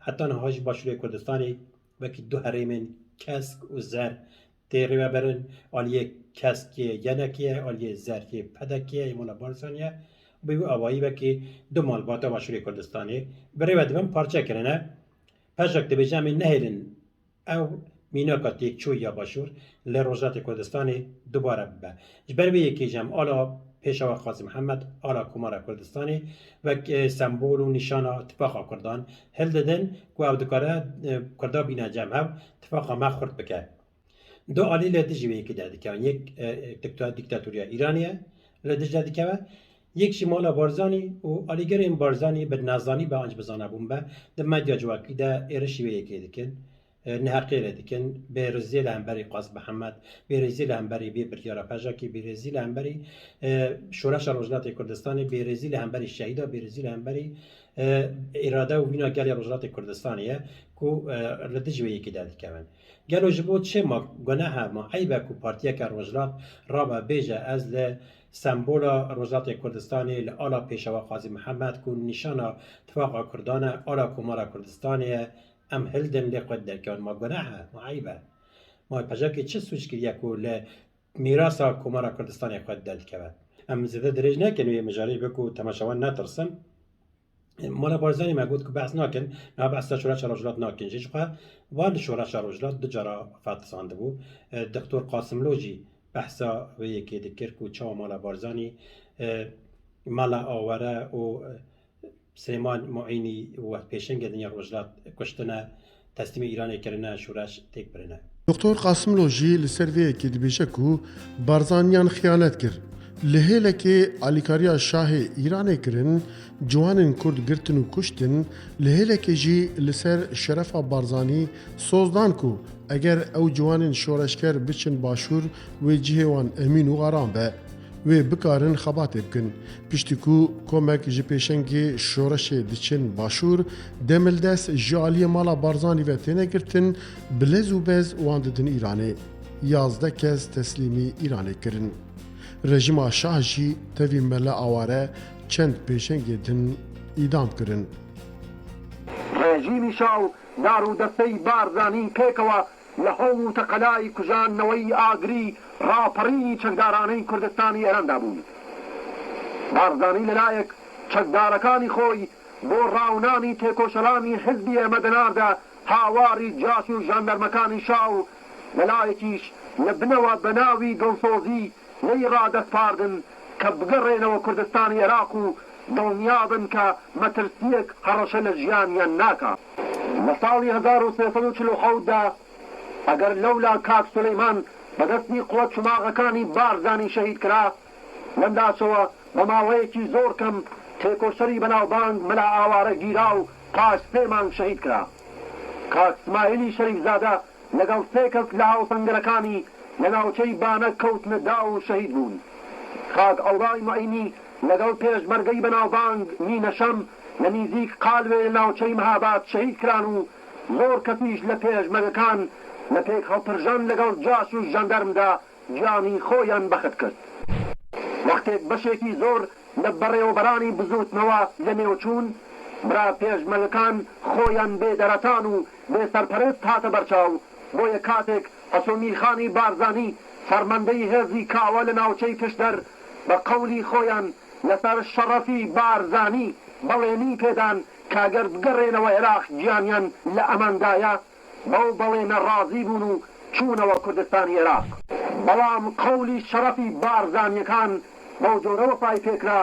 حتی نهاج باشوری کردستانی وکی دو هریمن کسک و زر تیری برن آلیه کسکیه ینکیه آلیه زرکیه پدکیه ایمونا بارزانیه بیو آوایی وکی دو مال باتا باشوری کردستانی برای ودبن پارچه کرنه پشک دبیجه من نهیلن او میناکات یک چوی یا باشور لروجات کردستانی دوباره به جبر به یکی جم آلا پیشوا قاسم محمد آلا کمارا کردستانی و سمبول و نشان اتفاق کردان هل دادن که او دکاره کردا بینا جمع اتفاق ما خورد بکه دو عالی لدیجی به یکی داده که یک دیکتاتوریا ایرانیه لدیج داده که یک شمالا بارزانی و علیگر این بارزانی به نازانی به آنج بزانه بوم به در مدیا جواکی ده ایرشی به یکی دکن نهقیل دکن به رزیل همبری قاسم محمد به رزیل همبری بی بریارا پژاکی به رزیل همبری شورش روجلات کردستانی به رزیل همبری شهیدا به رزیل همبری اراده و وینا گلی روجلات کردستانیه کو لدیج به یکی داده که من گلو جبود چه ما گناه ما عیبه کو پارتیا که روجلات رابع بیجه از ل سمبولا روجلات کردستانی لآلا پیشوا قاسم محمد کو نشانا اتفاق کردان آلا کمارا کردستانیه ام هلدن لقد درکان ما گناه ما عیبه ما پجاکی چه سوچ کریه کو ل میراثا کمارا کردستانی خود دل که ام زده درج نکنه یه مجاری بکو تماشاوان نترسن مالا بارزانی ما گفت که بحث نکن نه بحث شورش روجلات نکن چیش خو وان شورش روجلات دو جرا فاتسانده بو دکتر قاسم لوجی بحثا و یکی دکر کو چا مالا بارزانی مالا آوره و سلیمان معینی و پیشنگ دنیا روجلات کشتنه تسلیم ایران کرنه شورش تک برنه دکتر قاسم لوجی لسروی که دبیشه کو بارزانیان خیانت کرد لهله که علیکاریا شاه ایران کرن جوانن کرد گرتن و کشتن لهله که جی لسر شرف بارزانی سوزدان کو اگر او جوانن شورشکر بچن باشور و جهوان امین و آرام به و بکارن خبات بکن پشتی کو کمک جی پیشنگی شورش دچن باشور دمل دست جالی مالا بارزانی و تینه گرتن بلز و بز وانددن ایرانی 11 کس تسلیمی ایرانی کرن رژیم شاه جی تevî mele aware çend pêşengê din îdam kirin. رژیمی شاو دارو دەستەی بارزانی پێکەوە لە هەموو تەقەلای کوژانەوەی ئاگری ڕاپەڕینی چەکدارانەی کوردستانی ئێراندا بوون. بارزانی لەلایەک چەکدارەکانی خۆی بۆ ڕاونانی تێکۆشەڵانی حزبی ئێمەدەناردا هاواری جاسی و ژاندەرمەکانی شاو لەلایەکیش لە بنەوە بە ناوی دڵسۆزی لەی ڕادەسپاردن کە بگەڕێنەوە کوردستانی عێراق و دڵنیابن کە مەترسیەک هەڕەشە لە ژیانیان ناکا. لە ساڵی 1340دا ئەگەر لەولا کاک سولەیمان بەدەستی قووەت شماغەکانی بارزانی شەهید کرا لەمداچەوە بە ماوەیەکی زۆر کەم تێکۆشەری بەناوبانگ مەلا ئاوارە گیرا و پاش 3 مانگ شەهید کرا. کاک اسماعیلی شەریفزادە لەگەڵ 3 کەس لە هاوسەنگەرەکانی لە ناوچەی بانە کەوتنە دا و شەهید بوون. خاک ئەوڕای معینی لەگەڵ پێشمەرگەی بەناوبانگ نینە شەم لە نزیک قالوێ لە ناوچەی مەهاباد شەهید کران و زۆر کەسیش لە پێشمەرگەکان لە پێک هەڵپرژان لەگەڵ جاش و ژەندەرمدا گیانی خۆیان بەخت کرد. وەختێک بەشێکی زۆر لە بەڕێوەبەرانی بزوتنەوە لە نێوچوون برا پێشمەرگەکان خۆیان بێدەرەتان و بێسەرپەرست هاتە بەرچاو بۆیە کاتێک ئەسۆمیرخانی بارزانی فەرمەندەی هێزی کاوە لە ناوچەی پشدەر بە قەولی خۆیان لەسەر شەڕەفی بارزانی بەڵێنی پێدان کاگەر بگەڕێنەوە عێراق گیانیان لە ئەماندایە بەو بەڵێنە ڕازی بوون و چوونەوە کوردستانی عێراق. بەڵام قەولی شەڕەفی بارزانیەکان بەو جۆرەوە پای پێکرا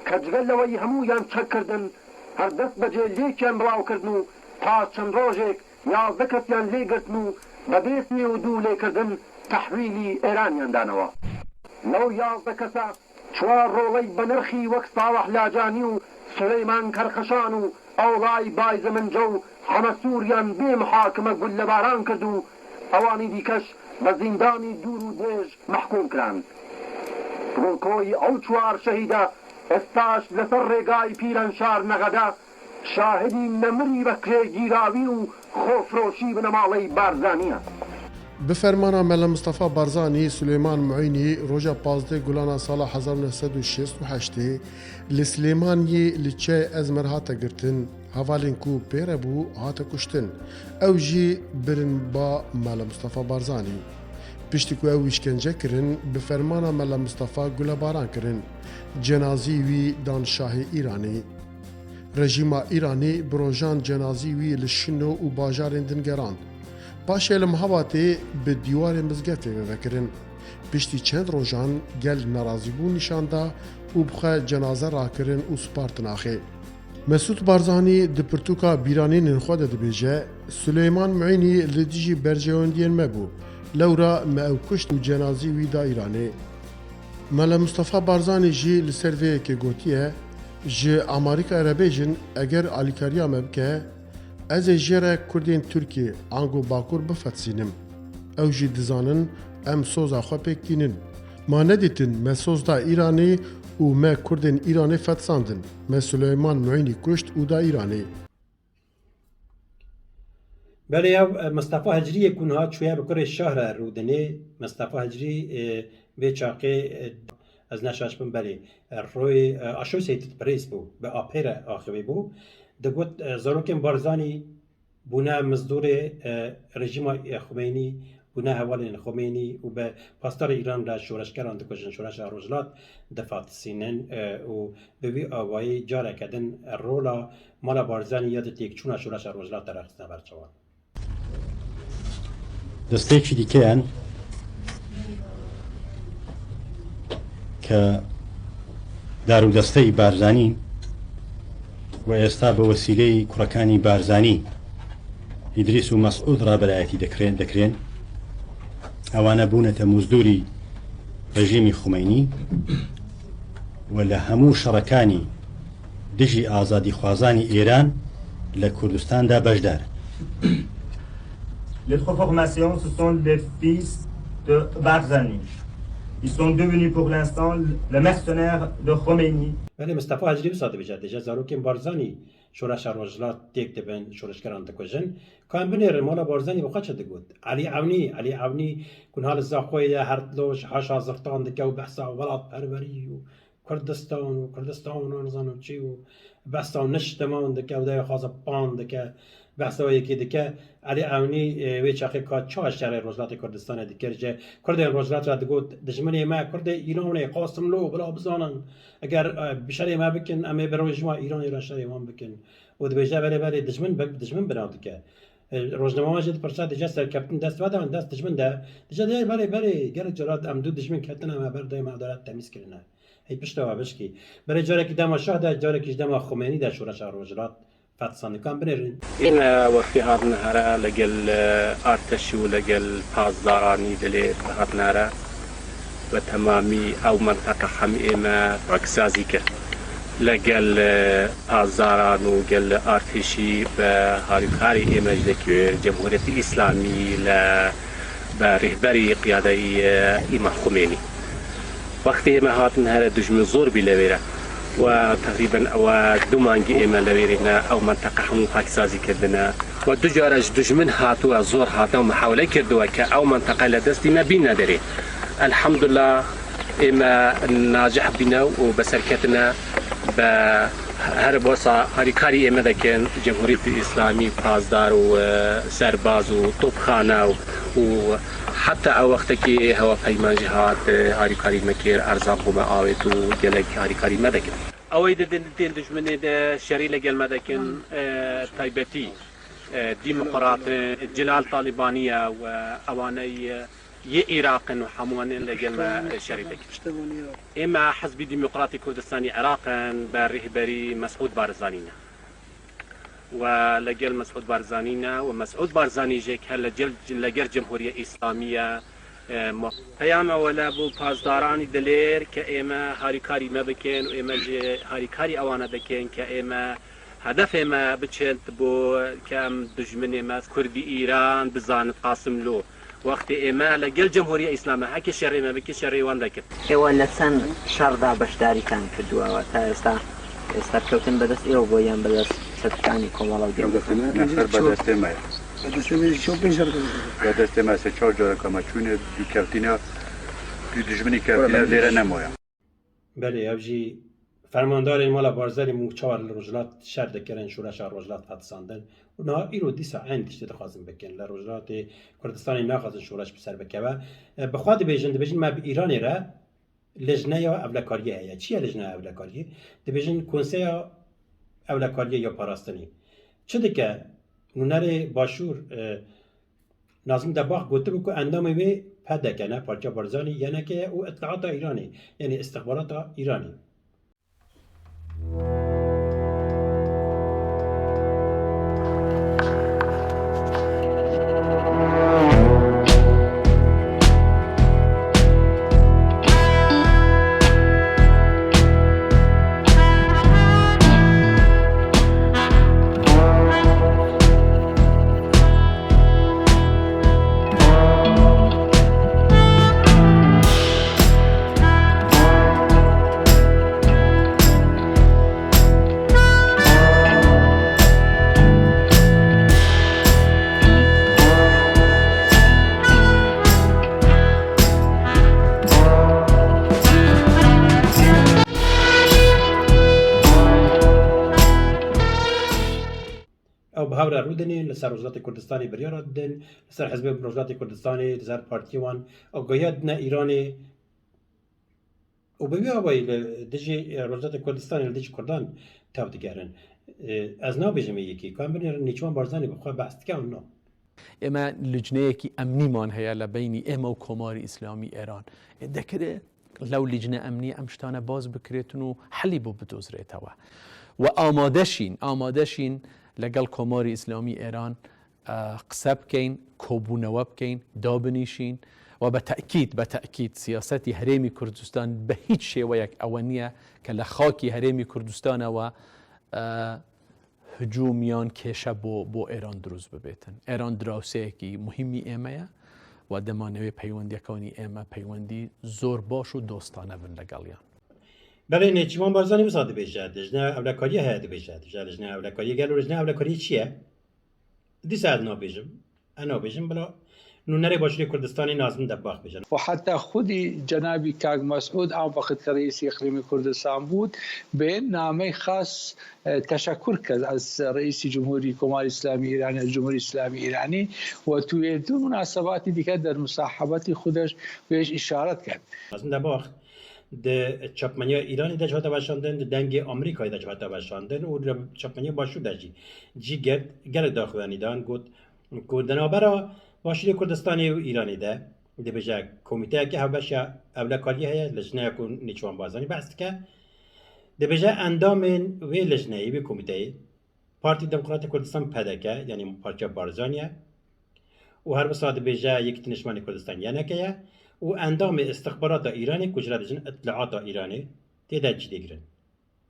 کە جگەل لەوەی هەموویان چەککردن هەردەست بەجێ لێکیان بڵاوکردن و تا چەند ڕۆژێک 11 کەسیان لێگرتن و بەبێ سێ و دوو لێکردن تەحویلی ئێرانیان دانەوە. لەو 11 کەسە 4 ڕۆڵەی بە نرخی وەک ساڵح لاجانی و سولەیمان کەرخەشان و ئەوڵای بایزەمەنجە و هەمە سووریان بێ محاکمە گول لە باران کرد و ئەوانی دیکەش بە زیندانی دوور و درێژ مەحکوم کران. ڕۆکۆی ئەو 4 شەهیدە ئێستاش لەسەر ڕێگای پیرەنشار نەغەدا شاهدی نەمری بە کرێگیراوی و خۆفرۆشی بنەماڵەی بارزانیە. بفرمانا ملا مصطفى بارزاني سليمان معيني روجا بازده گولانا سالا 1968 لسليماني لچه از مرهاتا گرتن هەواڵین کو پێرە بوو هاتە کوشتن ئەو ژی برن با مەلە مستەفا بارزانی پشتی کو ئەو ویشکەنجە کردن bi fermana مەلە مستەفا گولەباران کردن جەنازی وی دانشاهی ئیرانی رژیما ئیرانی برۆژان جەنازی وی li şino û bajarên din geran paşê li Mihebatê bi dîwarê mizgefê vevekirin piştî çend rojan gel nerazîbû nîşanda û bixwe cenaze rakirin û spartin axê Mesûd Barzanî di pirtûka bîranînên xwe de dibêje Suleyman Muînî li dijî berjewendiyên me bû lewra me ew kuşt û cenazî wî da Îranê Mele Mustafa Barzanî jî li ser vê yekê gotiye ji Amerîkayê re bêjin eger alîkariya me bike ez ê jê re Kurdên Tirkî ango bakur bifetsînim ew jî dizanin em soza xwe pêk tînin ma nedîtin me soz da Îranê û me Kurdên Îranê fetsandin me Suleyman Muînî kuşt û da Îranê بله یا مصطفی هجری کنها چویا بکره شهر رودنی مصطفی هجری به چاقه از نشاش بم بله روی اشو سیت پریس بو به اپر آخوی بو دگوت زاروکن بارزانی بنا مزدور رژیم خمینی بنا حوالین خمینی و به پاسدار ایران را شورشگران دکشن شورش روزلات دفات سینن و به وی آوایی جاره کدن رولا مالا بارزانی یاد تیک چون شورش روزلات درخص نبرچوان دەستێکی دیکەیان کە دارودەستەی بارزانی و ئێستا بە وەسیلەی کوڕەکانی بارزانی ئیدریس و مەسعود ڕابەرایەتی دەکرێن ئەوانە بوونەتە مزدوری ڕژیمی خومینی و لە هەموو شەڕەکانی دژی ئازادی خوازانی ئێران لە کوردستاندا بەشدار Les trois formations, ce sont les fils de Barzani. Ils sont devenus pour l'instant les mercenaires de Khomeini. ولی مصطفی هجری بساده بجد دیجا زاروکین بارزانی شورش روزلات تیک دبن شورشگران دکوژن کام بنیر مالا بارزانی بخواد شده گود علی عونی کن حال زاخوی هرتلوش حاشا زرطان دکه و بحثا ولاد پروری و کردستان و نزانم چی و بحثا نشتمان دکه و دای خواز پان دکه بحثا یکی دکه علی عونی وی چاقی که چه شهر روزلات کردستان دکر جه کرد روزلات را دگود دشمنی ما کرد ایرانی قاسم لو بلا بزانن اگر بشری ما بکن اما برای جماع ایرانی را شری ما بکن و دبیجه بله دشمن بناد که روزنامه ما جد پرساد دیجا سرکپتن دست وده من دست دشمن ده دیجا ده بله گرد جرات ام دو دشمن کتن اما بر دای معدالت تمیز کرنه هی پشت و بشکی برای جاره که دما شاه ده جاره که دما خمینی ده شورش روزلات فاتسانەکان بنێرن ئێمە وەختی هاتنهارە لەگەل ئارتەشی و لەگەل پازدارانی دلێر هاتنارە بە تەمامی ئەو منتەقە هەم ئێمە ڕەکسازی کرد لەگەل پازداران و گەل ئارتشی بە هاریکاری ئێمەش دەکوێت جەمهوریەتی ئیسلامی لە بە ڕێهبەری قیادەی ئیمام خومێنی وەختی ئێمە هاتنهارە دژمن زۆربی لەوێرە و تقریبا ئەو دوو مانگی ئێمە لەوێرێنە ئەو منتەقە هەموو پاکسازی کردنە و دوو جارەش دژمن هاتووە زۆر هاتە و محاولەی کردووە کە ئەو منتەقە لە دەستی مە بین نەدەرێ الحەمدولیلا ئێمە ناجح بینە و بەسەرکەتنە بە هەر بۆسا هاریکاری ئێمە دەکەن جمهوریەتی ئیسلامی پازدار و سەرباز و تۆپخانە و حتى او وقتك هوا پیمان جهات هاریکاری مکر ارزاق و معاوت و گلک هاریکاری مدکن اوی دین دشمنی ده شری لگل مدکن تایبتی ديمقراط جلال طالبانية وأواني عراق وحموان لجل شريدك إما حزب ديمقراطي كردستاني عراقا بالرهبري مسعود بارزانينا ولجل مسعود بارزانينا ومسعود بارزاني جيك هلا لجل جمهورية إسلامية پیام ولا بو پاسدارانی دلیر که ایما هاریکاری ما بکن و ایما هاریکاری آوانه بکن که ایما هدف ما بچند بو کم دشمن ما کردی ایران بزاند قاسم لو وقت ایما لگل جمهوری اسلامی حکی شری ما بکی شری وان دکت ایوه لسن شردا بشداری کن کردوا و تا استکوتن بدست ایو بویان بدست ستکانی کمالا و دیو نفر بدسته ما بدسته ما سه چهار جاره کما چونه دو کفتینا دو دشمنی کفتینا لیره نمایم بله اوجی فرماندار مالا بارزاری موچار لروجلات شر دکرن شورش روجلات فتساندن و نه ایرو دیسا عین تشتی دخوازم بکن لروجلات کردستانی نخوازن شورش بسر بکوه بخواد بیجن ما به ایرانی را لجنه یا اولکاریه هیا چیه لجنه اولکاریه دبیجن کنسه اولکاریه یا پاراستنی چه دکه نونره باشور نازم دباغ گوته بکو اندامه وی پدکه نه پارچه بارزانی یعنی که او اطلاعات ایرانی یعنی استخبارات ایرانی او بهاور رودنی لسر وزارت کردستانی بریار دن لسر حزب وزارت کردستانی لسر پارتیوان او گوید نه ایرانی و ببی آبایی لدیجی وزارت کردستانی لدیجی کردان تاو دیگرن از نا بیجم یکی کام بنیر نیچوان بارزانی بخواه بحث که اون نو اما لجنه کی امنی مان هیا لبینی اما و کمار اسلامی ایران دکره لو لجنه امنی امشتانه باز بکریتونو حلی بو بدوزره توا و آمادشین لەگەڵ کۆماری ئیسلامی ئێران قسە بکەین کۆبوونەوە بکەین دابنیشین و بە تەئکید سیاسەتی هەرێمی کوردستان بە هیچ شێوەیەک ئەوە نییە کە لە خاکی هەرێمی کوردستانەوە هجومیان کێشە بۆ ئێران دروست ببێتن ئێران دراوسەیەکی مهمی ئێمەیە و دەمانەوێت پەیوەندیەکانی ئێمە پەیوەندی زۆر باش و دۆستانە بن لەگەڵیان برای نیچوان بارزانی بساده بیشتر لجنه اولکاری هست بیشتر لجنه اولکاری گلو لجنه اولکاری چیه؟ دیس از انا بیشم بلا نونره باشوری کردستانی نازم دباغ بیشن و حتی خودی جنابی کاگ مسعود آن وقت که رئیس اقلیم کردستان بود به نامه خاص تشکر کرد از رئیس جمهوری کمال اسلامی ایرانی از جمهوری اسلامی ایرانی و توی دو مناسباتی دیگه در مصاحبت خودش بهش اشارت کرد نازم دباغ د چاپمنی ایرانی د جهات باشاندن د دنگ آمریکایی د جهات باشاندن و چاپمنی باشو دجی جی گرد داخلانی دان گود دنابرا باشوری کردستانی و ایرانی ده د بجا کمیته که هبش اولکاری هست لجنه کن نیچوان بازانی بحث که د بجا اندام و لجنه به کمیته پارتی دموکرات کردستان پدکه یعنی پارتی بارزانیه و هر بساعت بجا یک تنشمان کردستان یعنی که و اندام استخبارات ایرانی کجرا بجن اطلاعات ایرانی تیدا جدی گرن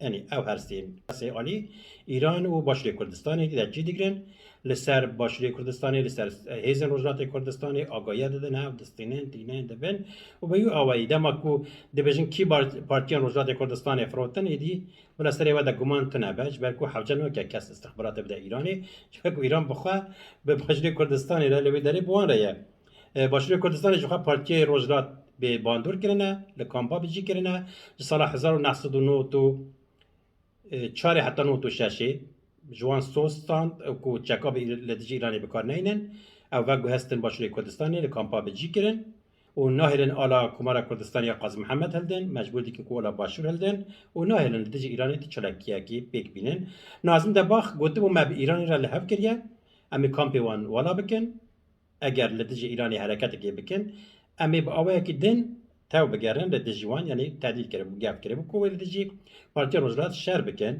یعنی او هر سه عالی ایران و باشوری کردستانی تیدا جدی گرن لسر باشوری کردستانی لسر هیزن روجلات کردستانی آگاهی دادن هم دستینن تینن دبن و بیو آوایی دما کو دبجن کی پارتیان روجلات کردستانی فروتن ایدی ولا سری ودا گمان تنبج برکو حوجن که کس استخبارات بده ایرانی چون ایران بخوا به باشوری کردستانی را لوی داره بوان رایه باشوری کردستان جوخه پارتی روجلات به باندور کرنه لکامپا بجی کرنه سال 1909 تو 4 حتی 9 تو 6 جوان سوستان کو چکاب لدیجی ایرانی بکار نینن او وگو هستن باشوری کردستانی لکامپا بجی کرن و ناهلن آلا کمارا کردستانی قاضی محمد هلدن مجبور دی که کولا باشور هلدن و ناهلن لدیجی ایرانی تی چلکیه کی پیک بینن نازم دباخ گوته بو مب ایرانی را لحف کریه امی کامپی وان والا بکن اگر لدیجی ایرانی حرکت کی بکن امی با آوه کی دن تاو بگرن لدیجی وان یعنی تعدیل کرده بو گفت کرده بو کوه لدیجی پارتی روجلات شهر بکن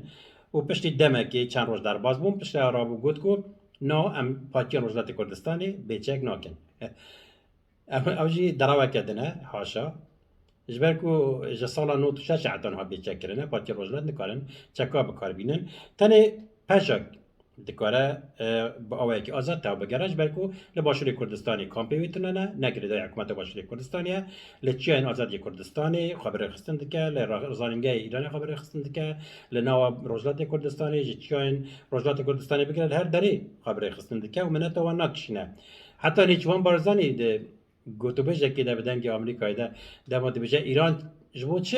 و پشتی دمه که چند روز در باز بوم پشتی آرابو گوت کو نا ام پارتی روجلات کردستانی بیچک ناکن اوجی دراوه کردنه حاشا جبر کو جسالا نوت شش عدن ها بیچک کرنه پارتی روجلات نکارن چکا بکار بینن تنه پشک دکاره با آوایی که آزاد تا بگرش برکو لباشوری کردستانی کامپی ویتونه نه نگری دای حکومت باشوری کردستانیه لچین آزادی کردستانی خبر خستن دکه لرزانینگه ایرانی خبر خستن دکه لناو روجلات کردستانی جچین روجلات کردستانی بگرد هر دری خبر خستن دکه و منت و نکشنه حتی نیچوان بارزانی ده گوتو بجه که ده بدنگ آمریکایی ده ما ده بجه ایران جبو چه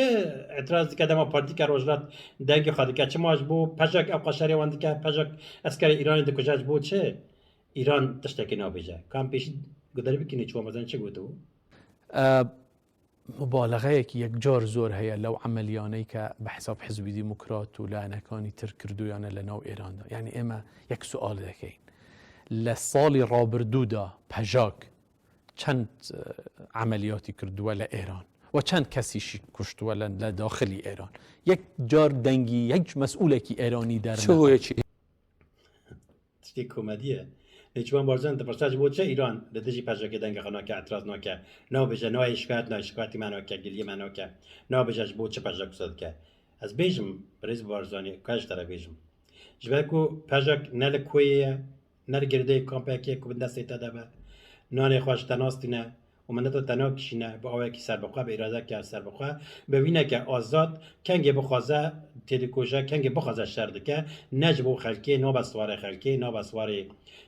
اعتراض که دما پارتی که روزلات دنگ خواهد که چه ماش بو پجاک او قشری واند که پجاک اسکر ایرانی دکوجا جبو چه ایران تشتکی نابیجه کام پیش گذاری بکنی چه مثلا چه گوتو مبالغه که یک جار زور هي لو عملیانه که به حساب حزب دموکرات و لعنکانی تر کردویانه لناو ایران دا یعنی اما یک سوال دکین لسالی رابردو دا پجاک چند عملیاتی کردوه لإیران و چند کسیشی کشتوه لداخلی ایران یک جار دنگی یک مسئوله که ایرانی در چه چی تشتی کمدیه نیچوان بارزان تپرساج بود چه ایران لدیجی پجاک دنگ خنا که اعتراض نکه نه بجه نه شکایتی منو که گلیه منو که نه بجه بود چه پجاک صد که از بیجم رئیس بارزانی کاش ترا بیجم جبکو پجاک نل کویه نل گرده کامپیکه کو دسته تدبه نان خوش تناستینه و من تو تنها کشینه با آوه که سر بخواه به اراده که سر بخواه ببینه که آزاد کنگ بخوازه تدکوشه کنگ بخوازه شرده که نجبو خلکی نابسوار خلکی نابسوار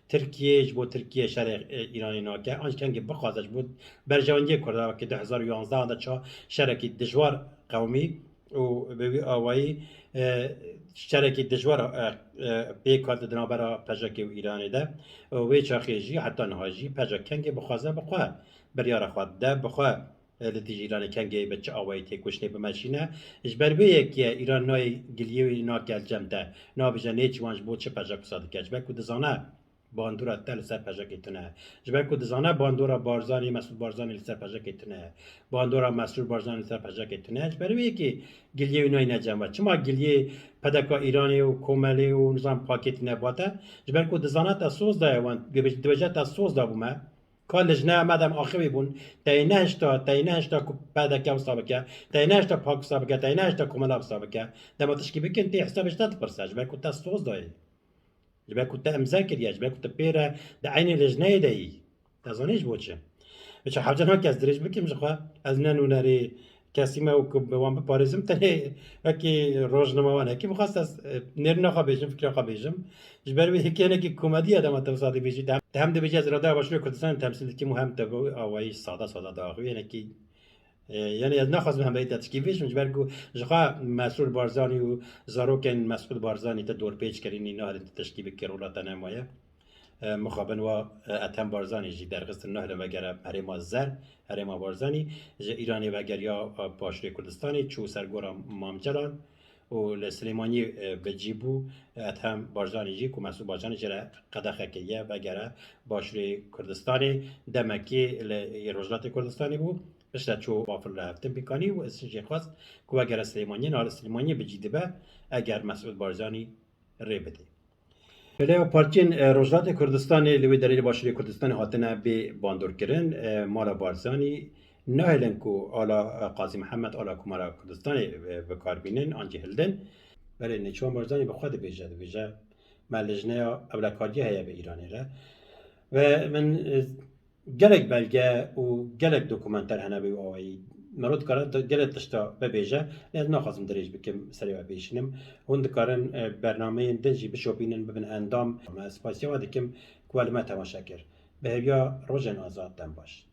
ترکیه جبو ترکیه شهر ایرانی ناکه آنش کنگ بخوازش بود برجوانگی کرده که 2011 ده چه شرکی دجوار قومی و به آوایی شرکی دجوار بیکارت دنابرا پجاک و ایرانی ده و چاخیجی حتی نهاجی پجاک کنگ بخوازه بخواه بریار خود ده بخواه لدیج ایران کنگی بچه آوایی تکوشنی بمشینه اجبر بیه که ایران نای گلیوی ناکل جمده نابجه نیچوانش بود چه پجاک ساده که اجبر که دزانه باندورا تل سر پجاک تنه اجبر که دزانه باندورا بارزانی مسئول بارزانی سر پجاک تنه باندورا مسئول بارزانی سر پجاک تنه اجبر بیه که گلیوی نای نجمده چما گلیه پدکا ایرانی و کوملی و نظام پاکتی نباته اجبر که دزانه تا سوز ده وان دوجه تا سوز ده بومه کالج نه مدام آخری بون تینهشتا کو بعد کم سابقه تینهشتا پاک سابقه تینهشتا کوملا سابقه دم تشکی بکن تی حسابش تات پرساج به کوتا سوز دای به کوتا امضا کریاج به کوتا پیره د عین لجنه دی تازونیش بوچه بچه حاجه ها کس درش بکیم جخوا از نونری کسی ما و بوام بپارزم تنه وکی روزنامه کی بخواست از نرنا خبیجم فکر خبیجم جبر به هکینه کی کمدی آدم تفسادی بیجی هم ده بیجی از اراده باشور کردستان تمثیل کی مهم تبو آوایی ساده داغوی یعنی کی یعنی از نخواست هم باید تشکیفش جبر گو جخوا مسئول بارزانی و زاروکن مسئول بارزانی تا دور پیچ کردنی نه تشکیل کرولات نمایه مخابن و اتم بارزانی جی در قسط نهر وگر هرما زر هرما بارزانی ایرانی وگر یا پاشوی کردستانی چو سرگورا مامجلان و لسلیمانی بجیبو اتم بارزانی جی که مسئول بارزانی جره قدخه که یه وگر پاشوی کردستانی دمکی روزلات کردستانی بود بشتا چو وافر رفتن بیکانی و اسنجی خواست که وگر سلیمانی نهار سلیمانی بجیده به اگر مسئول بارزانی ری بده ولی پارچین روزلات کردستان لوی دلیل باشوری کردستان هاتنه به باندور کردن مالا بارزانی نهلن کو آلا قاضی محمد آلا کمالا کردستان بکار بینن آنجی هلدن ولی نچوان بارزانی به خود بیجه ملجنه اولکاری هیا به ایرانی را و من گلک بلگه و گلک دوکومنتر هنه به آوایی مرود کارن گلک تشتا ببیجه نه نخواستم دریج بکم سری و بیشنم هند کارن برنامه دنجی بشوبینن ببین اندام اسپاسیا و دکم کوال ما تماشا کر به هیا روزن آزاد دم باش